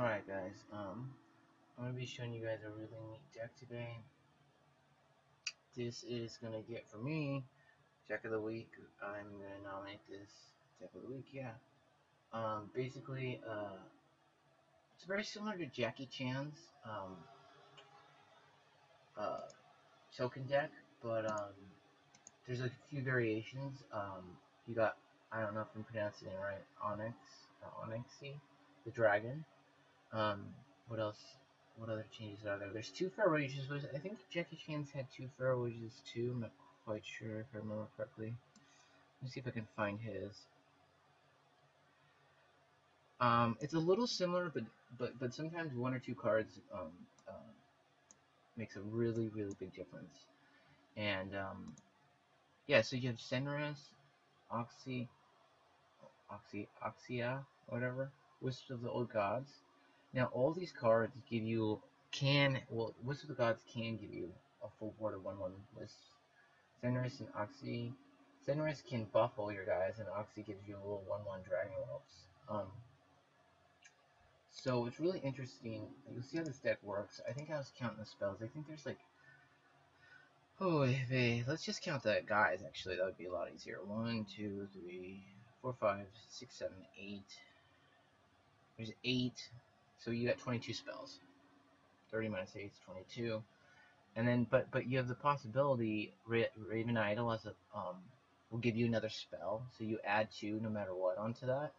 Alright guys, I'm going to be showing you guys a really neat deck today. This is going to get, for me, deck of the week. I'm going to nominate this deck of the week, yeah. Basically, it's very similar to Jackie Chan's token deck, but there's a few variations. You got, I don't know if I'm pronouncing it right, Onyxia, the dragon. What else? What other changes are there? There's 2 Pharaoh Rages. I think Jackie Chan's had 2 Pharaoh Rages too. I'm not quite sure if I remember correctly. Let me see if I can find his. It's a little similar, but sometimes 1 or 2 cards makes a really big difference. And yeah, so you have Senris, Onyxia, whatever, Wisps of the Old Gods. Now, all these cards give you, Wisps of the Gods can give you a full board of 1/1 Wisps. Senris and Onyxia. Senris can buff all your guys, and Onyxia gives you a little 1/1 Dragon Wolves. So it's really interesting. You'll see how this deck works. I think I was counting the spells. I think there's like, let's just count the guys, actually. That would be a lot easier. 1, 2, 3, 4, 5, 6, 7, 8. There's 8. So you got 22 spells. 30 minus 8 is 22. And then, but you have the possibility, Raven Idol has a, will give you another spell. So you add 2 no matter what onto that.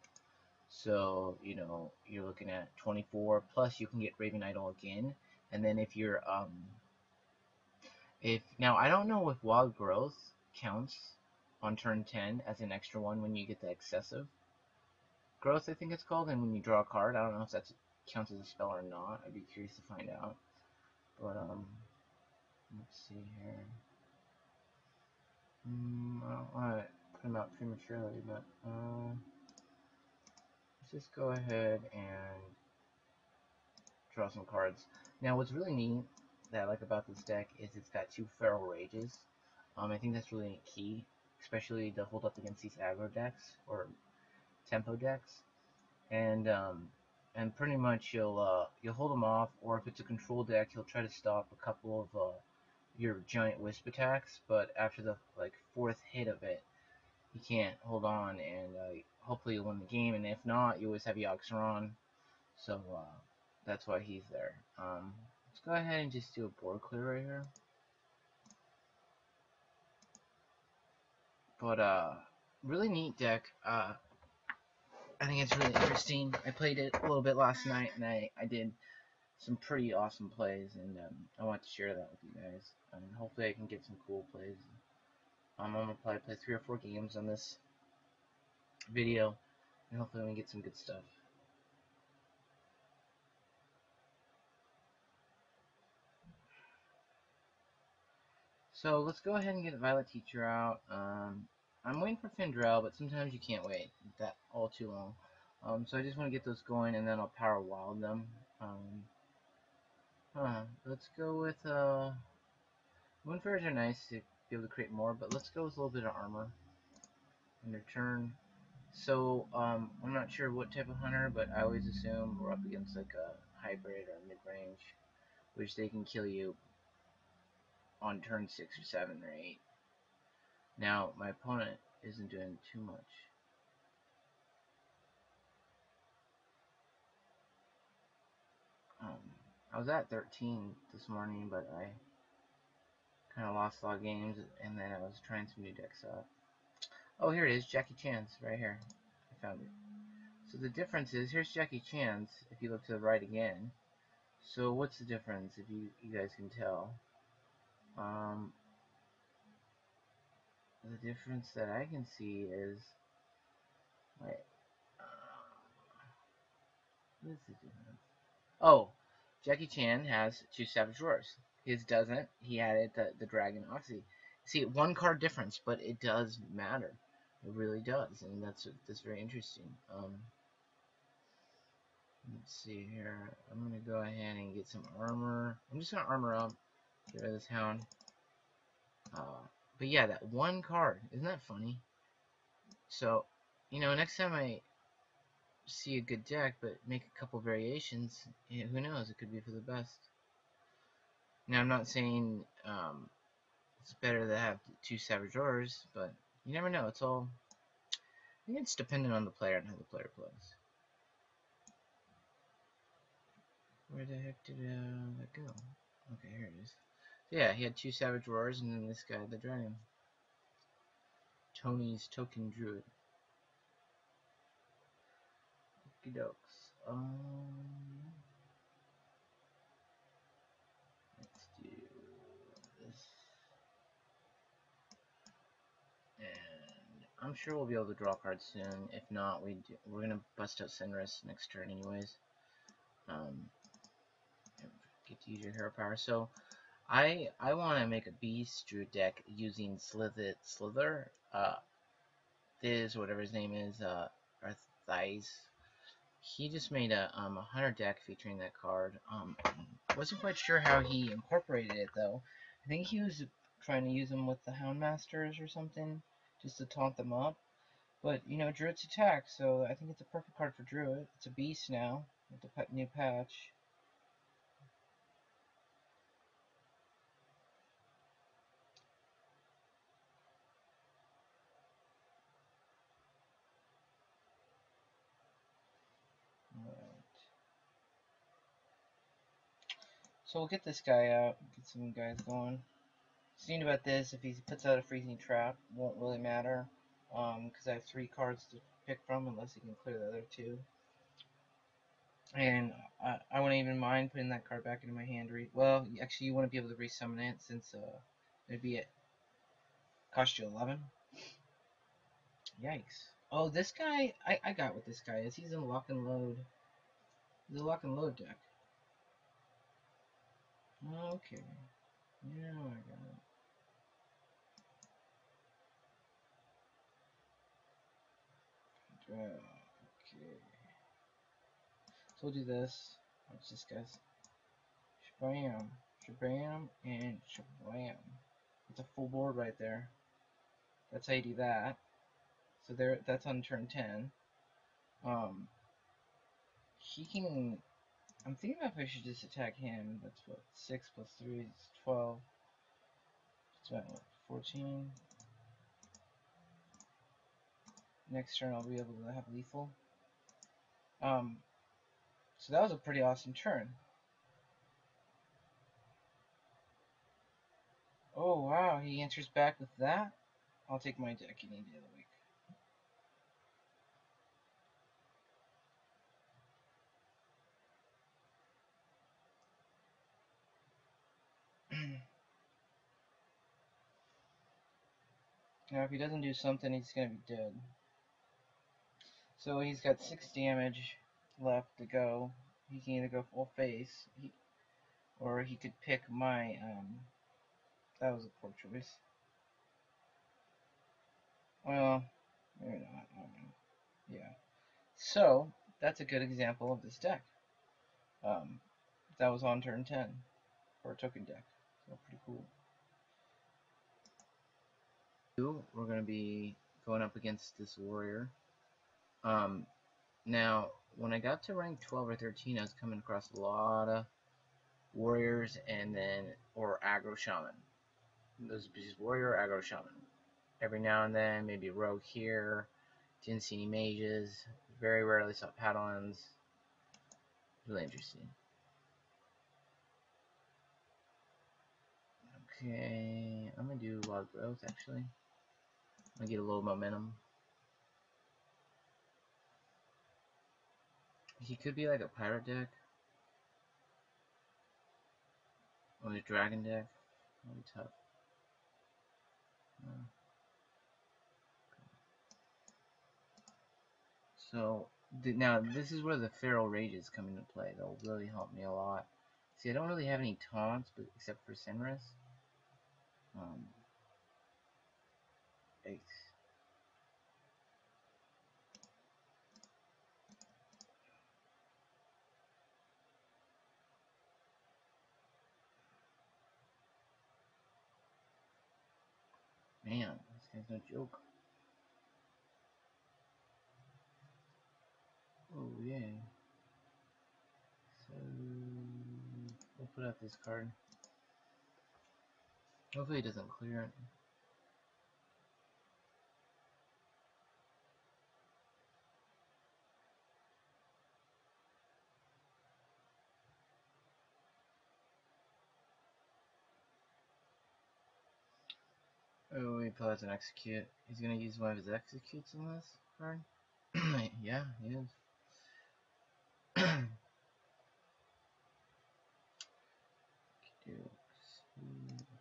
So, you know, you're looking at 24, plus you can get Raven Idol again. And then if you're, now I don't know if Wild Growth counts on turn 10 as an extra one when you get the excessive growth, I think it's called, and when you draw a card. I don't know if that counts as a spell or not. I'd be curious to find out. But, let's see here. I don't want to put them out prematurely, but, let's just go ahead and draw some cards. Now, what's really neat that I like about this deck is it's got 2 Feral Rages. I think that's really key, especially to hold up against these aggro decks or tempo decks. And pretty much you'll hold them off, or if it's a control deck, you'll try to stop a couple of your giant wisp attacks. But after the 4th hit of it, you can't hold on, and hopefully you'll win the game. And if not, you always have Yoxeron, so that's why he's there. Let's go ahead and just do a board clear right here. But really neat deck. I think it's really interesting. I played it a little bit last night, and I did some pretty awesome plays, and I want to share that with you guys. And hopefully I can get some cool plays. I'm going to probably play 3 or 4 games on this video, and hopefully we can get some good stuff. So let's go ahead and get Violet Teacher out. I'm waiting for Findrell, but sometimes you can't wait that all too long. So I just want to get those going, and then I'll power wild them. Let's go with Moonfairs are nice to be able to create more, but let's go with a little bit of armor in return. So I'm not sure what type of hunter, but I always assume we're up against like a hybrid or mid-range, which they can kill you on turn 6 or 7 or 8. Now, my opponent isn't doing too much. I was at 13 this morning, but I kind of lost a lot of games, and then I was trying some new decks out. Oh, here it is, Jackie Chan's, right here. I found it. So the difference is, here's Jackie Chan's, if you look to the right again. So what's the difference, if you guys can tell? The difference that I can see is, wait, what is the difference? Oh, Jackie Chan has 2 Savage Roars. His doesn't. He added the Dragon Oxy. See, 1 card difference, but it does matter. It really does, and that's very interesting. Let's see here. I'm gonna go ahead and get some armor. I'm just gonna armor up. Get rid of this hound. But yeah, that 1 card, isn't that funny? So, you know, next time I see a good deck, but make a couple variations. Yeah, who knows? It could be for the best. Now, I'm not saying it's better to have 2 Savage Roars, but you never know. I think it's dependent on the player and how the player plays. Where the heck did that go? Okay, here it is. So yeah, he had 2 Savage Roars, and then this guy, the Dragon. Tony's Token Druid. Okie dokes. Let's do this. And I'm sure we'll be able to draw cards soon. If not, we're gonna bust out Senris next turn anyways. Get to use your hero power. So I want to make a Beast Druid deck using Slither, Thiz, whatever his name is, or Thighs. He just made a hunter deck featuring that card. Wasn't quite sure how he incorporated it though. I think he was trying to use them with the Houndmasters or something, just to taunt them up. But you know, Druid's attack, so I think it's a perfect card for Druid. It's a beast now with the new patch. So we'll get this guy out, get some guys going. Seeing about this, if he puts out a freezing trap, won't really matter, because I have 3 cards to pick from, unless he can clear the other 2. And I wouldn't even mind putting that card back into my hand. Well, actually, you wouldn't be able to resummon it, since it'd cost you 11. Yikes. Oh, this guy, I got what this guy is. He's in lock and load. He's a lock and load deck. Okay. Yeah, I got it. Okay. So we'll do this. Watch this, guys. Shabam, shabam, and shabam. It's a full board right there. That's how you do that. So there, that's on turn 10. He can. I'm thinking about if I should just attack him. That's what, 6 plus 3 is 12. It's about what, 14. Next turn I'll be able to have lethal. So that was a pretty awesome turn. Oh wow, he answers back with that? I'll take my deck any day of the week. Now if he doesn't do something, he's gonna be dead. So he's got 6 damage left to go. He can either go full face, or he could pick my, that was a poor choice. Well, maybe not, I don't know. Yeah. So, that's a good example of this deck. That was on turn 10 for a token deck. So, pretty cool. We're going to be going up against this warrior. Now, when I got to rank 12 or 13, I was coming across a lot of warriors or aggro shaman. Those just warrior or aggro shaman. Every now and then, maybe a rogue here. Didn't see any mages. Very rarely saw paddlings. Really interesting. Okay, I'm gonna do a lot of growth actually. I'm gonna get a little momentum. He could be like a pirate deck. Or a dragon deck. That'll be tough. So, now this is where the Feral Rages come into play. They'll really help me a lot. See, I don't really have any taunts, but except for Senris. Yikes. Man, this guy's no joke. Ooh. put out this card. Hopefully it doesn't clear it. Oh, he pull out an execute. He's gonna use one of his executes on this card? Yeah, he is.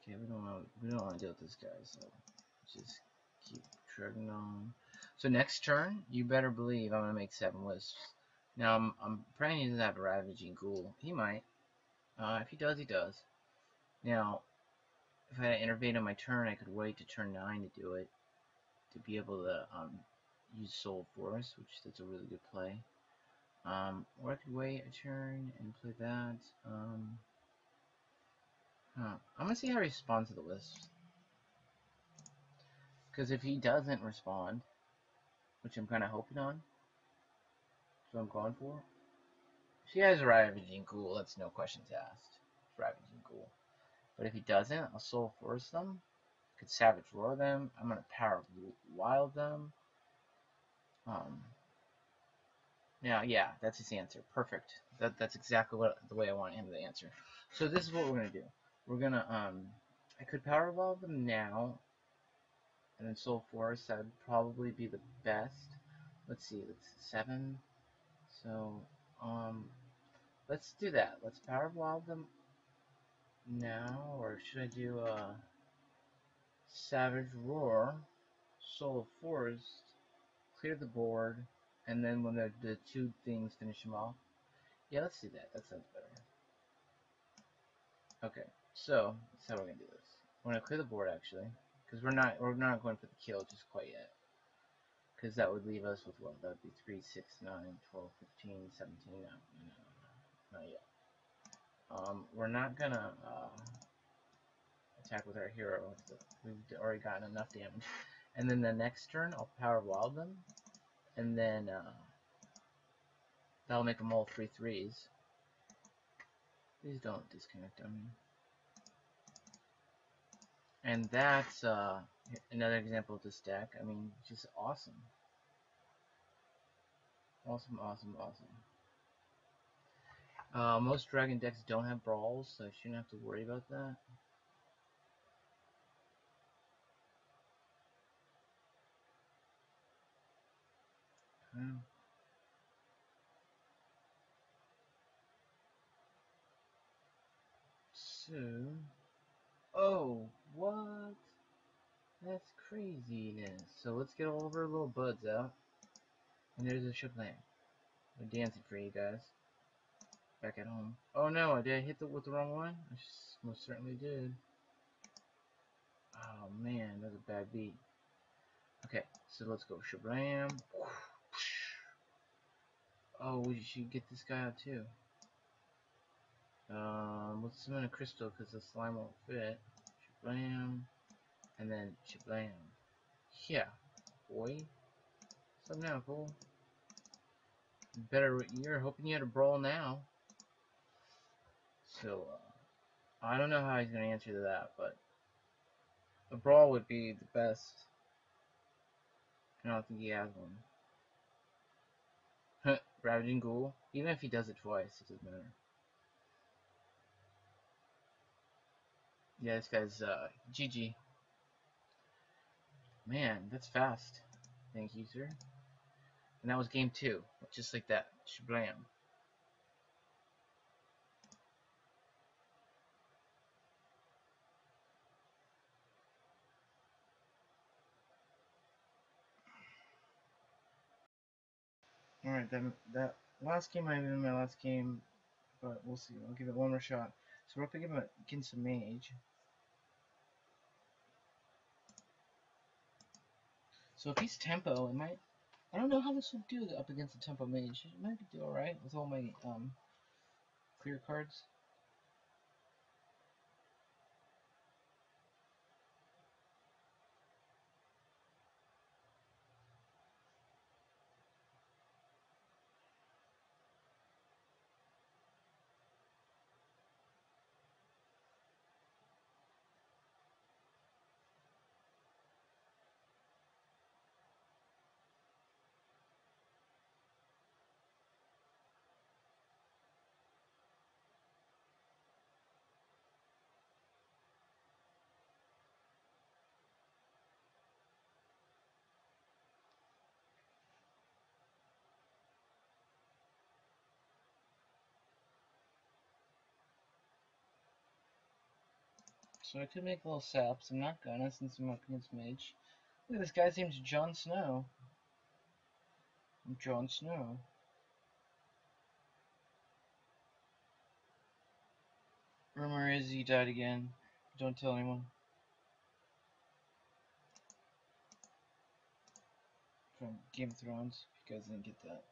Okay, we don't want to deal with this guy, so just keep trucking on. So next turn, you better believe I'm gonna make 7 wisps. Now I'm praying he doesn't have a ravaging ghoul. He might. If he does, he does. Now, if I had to intervene on my turn, I could wait to turn 9 to do it, to be able to use Soul Force, which that's a really good play. Or I could wait a turn and play that. I'm gonna see how he responds to the wisps. Because if he doesn't respond, which I'm kind of hoping on, so I'm going for. If he has a Ravaging Ghoul, that's no questions asked. It's Ravaging Ghoul. But if he doesn't, I'll Soul Force them. Could Savage Roar them. I'm gonna Power Wild them. Yeah, that's his answer. Perfect. That's exactly the way I want him to answer. So this is what we're gonna do. We're gonna I could Power Evolve them now, and then Soul Force. That would probably be the best. Let's see. That's 7. So let's do that. Let's Power Evolve them now, or should I do Savage Roar, Soul Force, clear the board, and then when the 2 things finish them off. Yeah, let's do that. That sounds better. Okay, so that's how we're gonna do this. We're gonna clear the board actually, because we're not going for the kill just quite yet. Because that would leave us with what? That would be 3, 6, 9, 12, 15, 17. No, not yet. We're not gonna attack with our hero. We've already gotten enough damage. And then the next turn, I'll Power Wild them, and then that'll make them all 3/3s. Please don't disconnect on me. And that's another example of this deck. I mean, just awesome. Awesome, awesome, awesome. Most Dragon decks don't have brawls, so I shouldn't have to worry about that. So, oh, what? That's craziness. So let's get all of our little buds out. And there's a ship land. I'm dancing for you guys. Back at home. Oh no, did I hit with the wrong one? I most certainly did. Oh man, that's a bad beat. Okay, so let's go. Shablam. Oh, we should get this guy out too. Let's summon a crystal because the slime won't fit. Shablam. And then shablam. Yeah, boy. What's up now, fool? You're hoping you had a brawl now. So, I don't know how he's going to answer to that, but a brawl would be the best. I don't think he has one. Ravaging Ghoul. Even if he does it twice, it doesn't matter. Yeah, this guy's GG. Man, that's fast. Thank you, sir. And that was game 2. Just like that. Shablam. Alright, that last game might have been my last game, but we'll see. I'll give it one more shot. So we're up against a mage. So if he's tempo, it might. I don't know how this would do up against a tempo mage. It might do alright with all my clear cards. So I could make little saps. I'm not gonna since I'm up against mage. Look at this guy's name's Jon Snow. I'm Jon Snow. Rumor is he died again. Don't tell anyone. From Game of Thrones, if you guys didn't get that.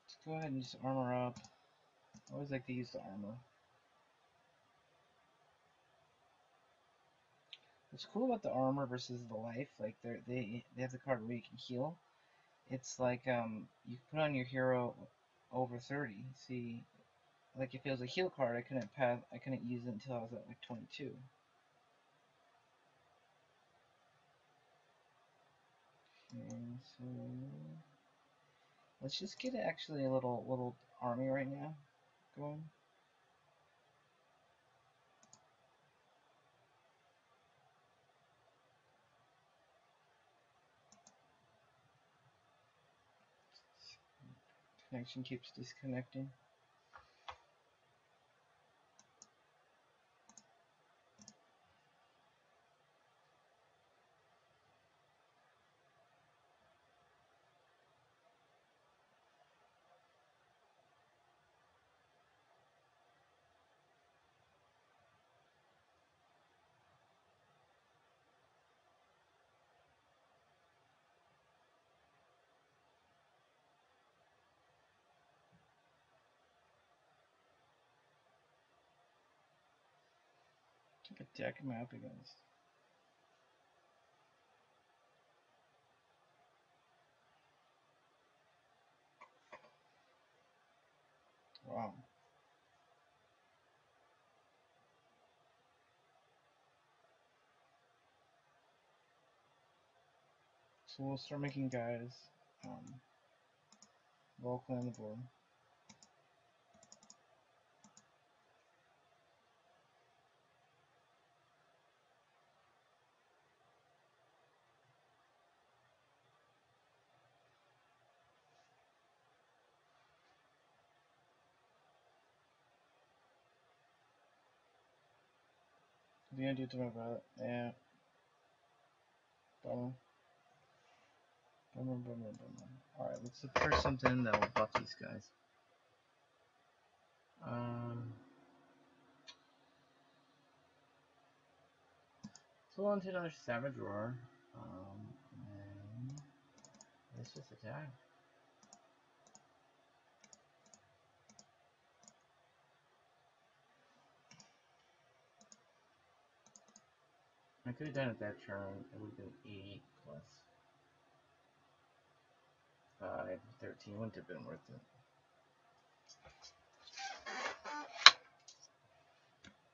Let's go ahead and just armor up. I always like to use the armor. What's cool about the armor versus the life, like they have the card where you can heal. It's like you put on your hero over 30. See, like if it was a heal card, I couldn't use it until I was at like 22. Okay, so let's just get actually a little army right now going. Connection keeps disconnecting. What deck am I up against? Wow. So we'll start making guys. We'll clean the board. What are you gonna do to my violet? Yeah. Bummer. Bummer. Alright, let's look for something that will buff these guys. So we'll into another Savage Roar. And let's just attack. I could have done it that turn. It would have been 8 plus 5, 13. Wouldn't have been worth it.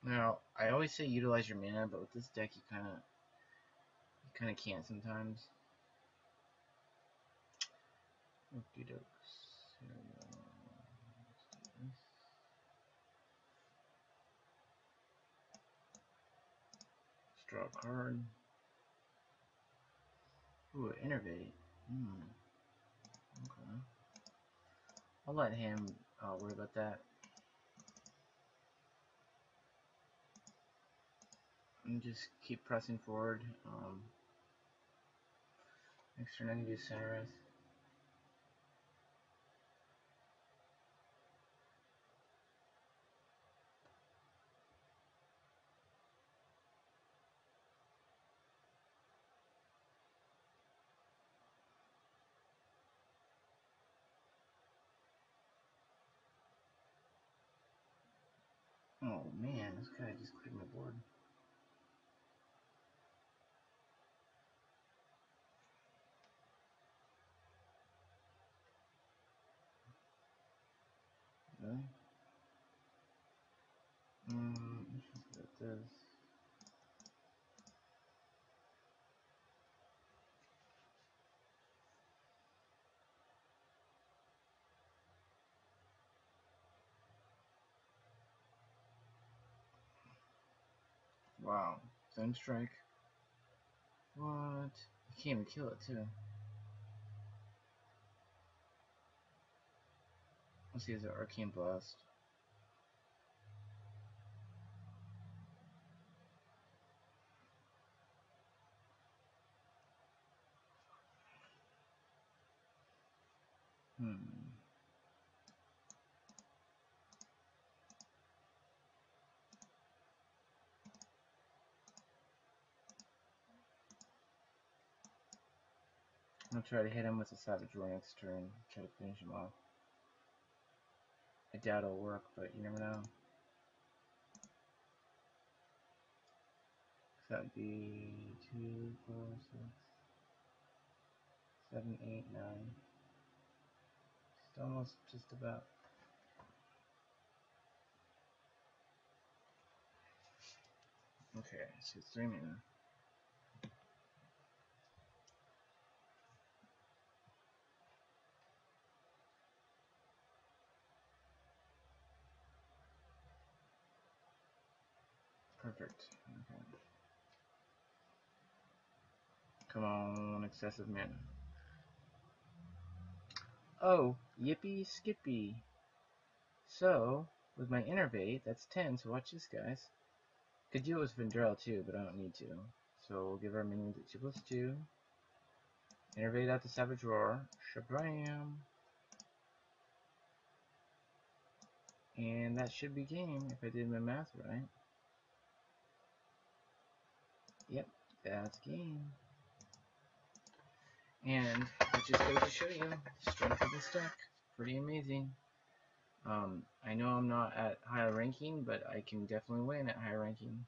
Now, I always say utilize your mana, but with this deck, you kind of can't sometimes. Okey dokes. Let's draw a card. Ooh, Innervate. Okay. I'll let him worry about that. And just keep pressing forward. Next turn I can do Cyrus. Oh man, this guy just cleared my board. Okay. Let's just get this. Wow. Sunstrike. What? You can't even kill it, too. Let's see, is it Arcane Blast? I'll try to hit him with a Savage Roar next turn. Try to finish him off. I doubt it'll work, but you never know. That would be 2, 4, 6, 7, 8, 9. It's almost just about. Okay, so it's 3 mana. Perfect. Okay. Come on, excessive mana. Oh, yippee skippy. So, with my Innervate, that's 10, so watch this, guys. Could deal with Vendrell too, but I don't need to. So we'll give our minions at 2/2. Innervate out the Savage Roar. Shabram. And that should be game if I did my math right. Yep, that's game. And it just goes to show you, strength of this deck. Pretty amazing. I know I'm not at higher ranking, but I can definitely win at higher ranking.